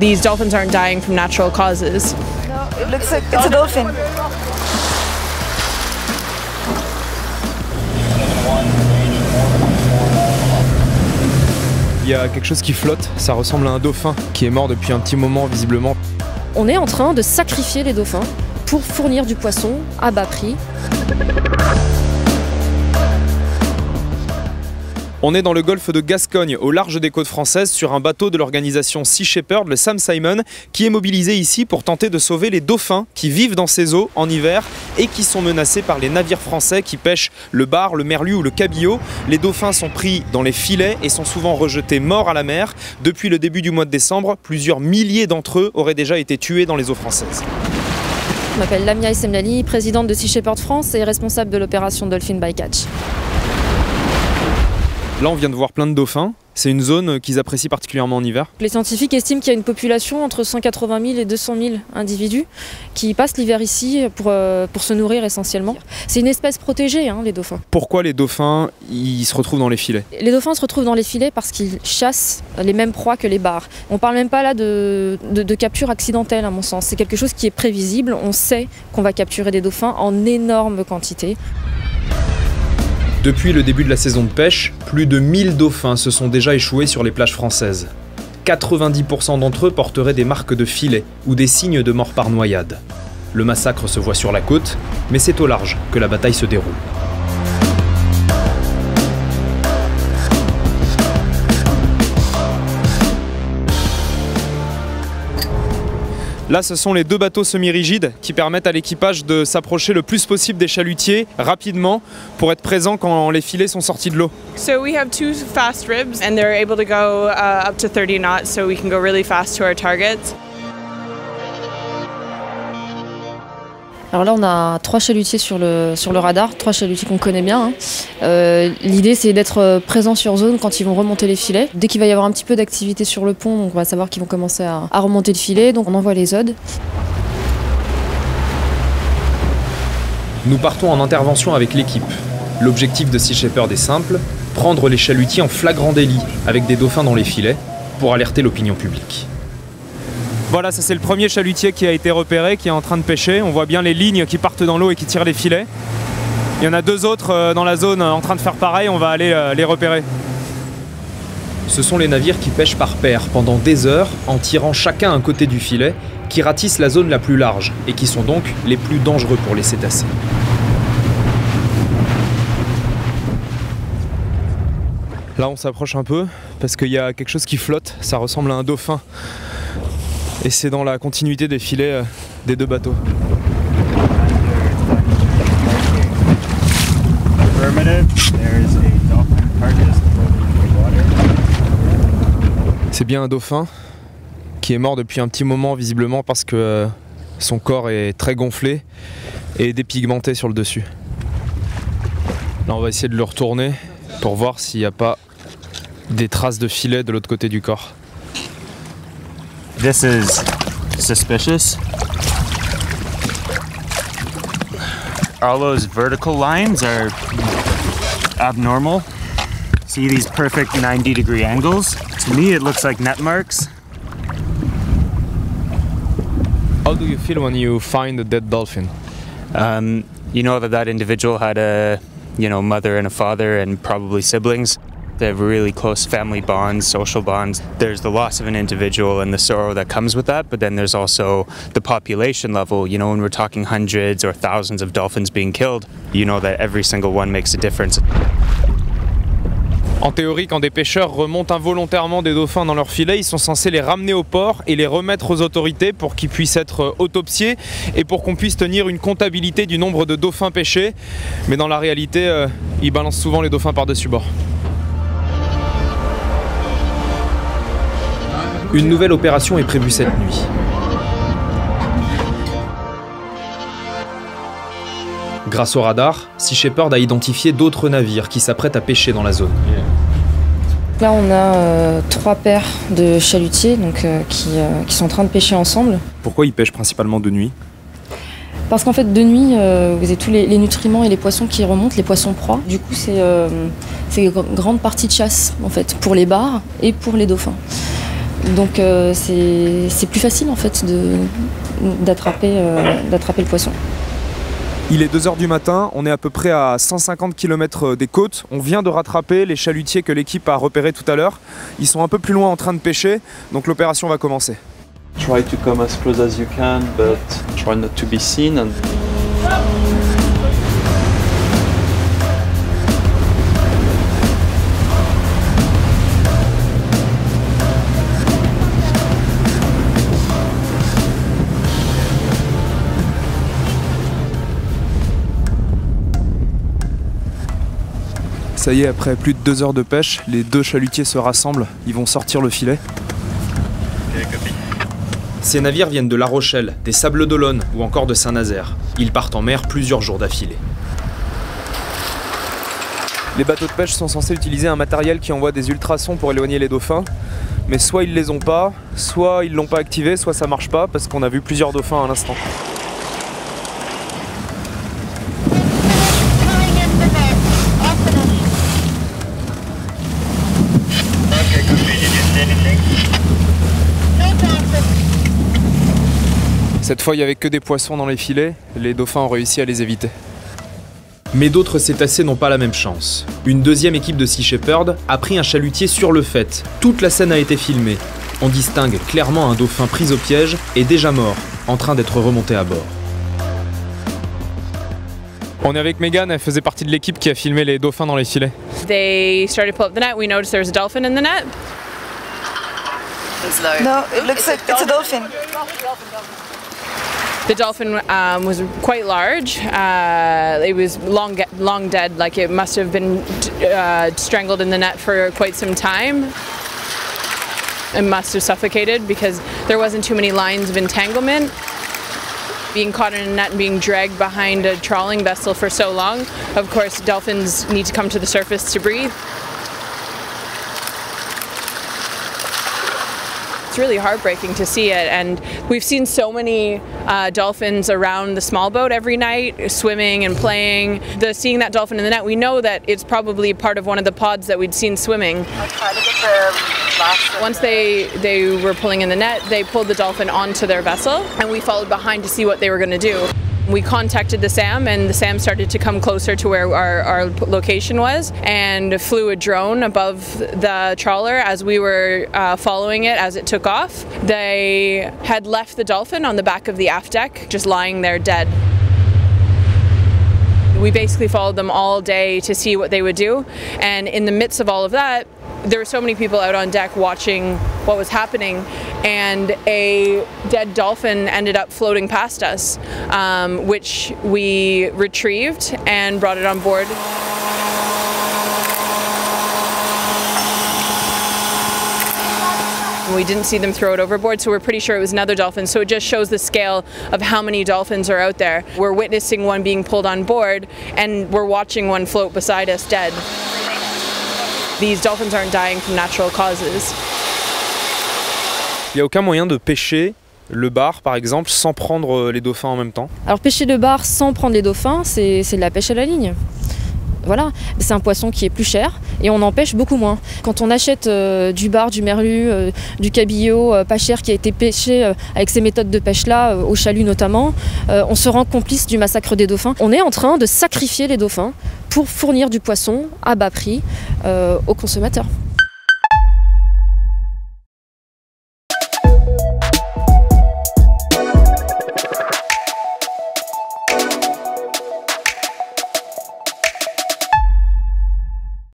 These dolphins aren't dying from natural causes. No, it looks like it's a dolphin. Il y a quelque chose qui flotte, ça ressemble à un dauphin qui est mort depuis un petit moment visiblement. On est en train de sacrifier les dauphins pour fournir du poisson à bas prix. On est dans le golfe de Gascogne, au large des côtes françaises, sur un bateau de l'organisation Sea Shepherd, le Sam Simon, qui est mobilisé ici pour tenter de sauver les dauphins qui vivent dans ces eaux en hiver et qui sont menacés par les navires français qui pêchent le bar, le merlu ou le cabillaud. Les dauphins sont pris dans les filets et sont souvent rejetés morts à la mer. Depuis le début du mois de décembre, plusieurs milliers d'entre eux auraient déjà été tués dans les eaux françaises. Je m'appelle Lamia Essemlali, présidente de Sea Shepherd France et responsable de l'opération Dolphin Bycatch. Là, on vient de voir plein de dauphins. C'est une zone qu'ils apprécient particulièrement en hiver. Les scientifiques estiment qu'il y a une population entre 180 000 et 200 000 individus qui passent l'hiver ici pour se nourrir essentiellement. C'est une espèce protégée, hein, les dauphins. Pourquoi les dauphins ils se retrouvent dans les filets? Les dauphins se retrouvent dans les filets parce qu'ils chassent les mêmes proies que les bars. On ne parle même pas là de capture accidentelle, à mon sens. C'est quelque chose qui est prévisible. On sait qu'on va capturer des dauphins en énorme quantité. Depuis le début de la saison de pêche, plus de 1000 dauphins se sont déjà échoués sur les plages françaises. 90% d'entre eux porteraient des marques de filet ou des signes de mort par noyade. Le massacre se voit sur la côte, mais c'est au large que la bataille se déroule. Là, ce sont les deux bateaux semi-rigides qui permettent à l'équipage de s'approcher le plus possible des chalutiers rapidement pour être présent quand les filets sont sortis de l'eau. So we have 2 fast ribs and they're able to go up to 30 knots, so we can go really fast to our targets. Alors là, on a 3 chalutiers sur le radar, 3 chalutiers qu'on connaît bien. L'idée, c'est d'être présent sur zone quand ils vont remonter les filets. Dès qu'il va y avoir un petit peu d'activité sur le pont, donc on va savoir qu'ils vont commencer à remonter le filet, donc on envoie les odes. Nous partons en intervention avec l'équipe. L'objectif de Sea Shepherd est simple, prendre les chalutiers en flagrant délit avec des dauphins dans les filets pour alerter l'opinion publique. Voilà, ça c'est le premier chalutier qui a été repéré, qui est en train de pêcher. On voit bien les lignes qui partent dans l'eau et qui tirent les filets. Il y en a 2 autres dans la zone en train de faire pareil, on va aller les repérer. Ce sont les navires qui pêchent par paire pendant des heures en tirant chacun un côté du filet, qui ratissent la zone la plus large et qui sont donc les plus dangereux pour les cétacés. Là on s'approche un peu parce qu'il y a quelque chose qui flotte, ça ressemble à un dauphin. Et c'est dans la continuité des filets des 2 bateaux. C'est bien un dauphin qui est mort depuis un petit moment visiblement parce que son corps est très gonflé et dépigmenté sur le dessus. Là on va essayer de le retourner pour voir s'il n'y a pas des traces de filets de l'autre côté du corps. This is suspicious. All those vertical lines are abnormal. See these perfect 90-degree angles? To me, it looks like net marks. How do you feel when you find a dead dolphin? You know that individual had a, mother and a father and probably siblings. They have really close family bonds, social bonds. There's the loss of an individual and the sorrow that comes with that, but then there's also the population level. When we're talking hundreds or thousands of dolphins being killed, you know that every single one makes a difference. En théorie, quand des pêcheurs remontent involontairement des dauphins dans leur filet, ils sont censés les ramener au port et les remettre aux autorités pour qu'ils puissent être autopsiés et pour qu'on puisse tenir une comptabilité du nombre de dauphins pêchés. Mais dans la réalité, ils balancent souvent les dauphins par-dessus bord. Une nouvelle opération est prévue cette nuit. Grâce au radar, Sea Shepherd a identifié d'autres navires qui s'apprêtent à pêcher dans la zone. Là, on a 3 paires de chalutiers qui sont en train de pêcher ensemble. Pourquoi ils pêchent principalement de nuit? Parce qu'en fait, de nuit, vous avez tous les nutriments et les poissons qui remontent, les poissons proies. Du coup, c'est une grande partie de chasse, en fait, pour les bars et pour les dauphins. Donc c'est plus facile en fait d'attraper le poisson. Il est 2 h du matin, on est à peu près à 150 km des côtes. On vient de rattraper les chalutiers que l'équipe a repérés tout à l'heure. Ils sont un peu plus loin en train de pêcher, donc l'opération va commencer. Try to come as close as you can, but try not to be seen. Ça y est, après plus de 2 heures de pêche, les 2 chalutiers se rassemblent, ils vont sortir le filet. Ces navires viennent de La Rochelle, des Sables d'Olonne ou encore de Saint-Nazaire. Ils partent en mer plusieurs jours d'affilée. Les bateaux de pêche sont censés utiliser un matériel qui envoie des ultrasons pour éloigner les dauphins. Mais soit ils les ont pas, soit ils l'ont pas activé, soit ça marche pas parce qu'on a vu plusieurs dauphins à l'instant. Cette fois, il n'y avait que des poissons dans les filets, les dauphins ont réussi à les éviter. Mais d'autres cétacés n'ont pas la même chance. Une deuxième équipe de Sea Shepherd a pris un chalutier sur le fait. Toute la scène a été filmée. On distingue clairement un dauphin pris au piège et déjà mort, en train d'être remonté à bord. On est avec Megan, elle faisait partie de l'équipe qui a filmé les dauphins dans les filets. They started to pull up the net. We noticed there was a dolphin in the net. No, it looks like it's a dolphin. The dolphin was quite large. It was long dead, like it must have been strangled in the net for quite some time. It must have suffocated because there wasn't too many lines of entanglement. Being caught in a net and being dragged behind a trawling vessel for so long, of course dolphins need to come to the surface to breathe. It's really heartbreaking to see it, and we've seen so many dolphins around the small boat every night, swimming and playing. Seeing that dolphin in the net, we know that it's probably part of one of the pods that we'd seen swimming. Once they were pulling in the net, they pulled the dolphin onto their vessel, and we followed behind to see what they were going to do. We contacted the SAM, and the SAM started to come closer to where our location was and flew a drone above the trawler as we were following it as it took off. They had left the dolphin on the back of the aft deck, just lying there dead. We basically followed them all day to see what they would do, and in the midst of all of that, there were so many people out on deck watching what was happening, and a dead dolphin ended up floating past us, which we retrieved and brought it on board. We didn't see them throw it overboard, so we're pretty sure it was another dolphin. So it just shows the scale of how many dolphins are out there. We're witnessing one being pulled on board, and we're watching one float beside us dead. These dolphins aren't dying from natural causes. Il n'y a aucun moyen de pêcher le bar, par exemple, sans prendre les dauphins en même temps? Alors pêcher le bar sans prendre les dauphins, c'est de la pêche à la ligne. Voilà, c'est un poisson qui est plus cher et on en pêche beaucoup moins. Quand on achète du bar, du merlu, du cabillaud pas cher qui a été pêché avec ces méthodes de pêche-là, au chalut notamment, on se rend complice du massacre des dauphins. On est en train de sacrifier les dauphins pour fournir du poisson à bas prix aux consommateurs.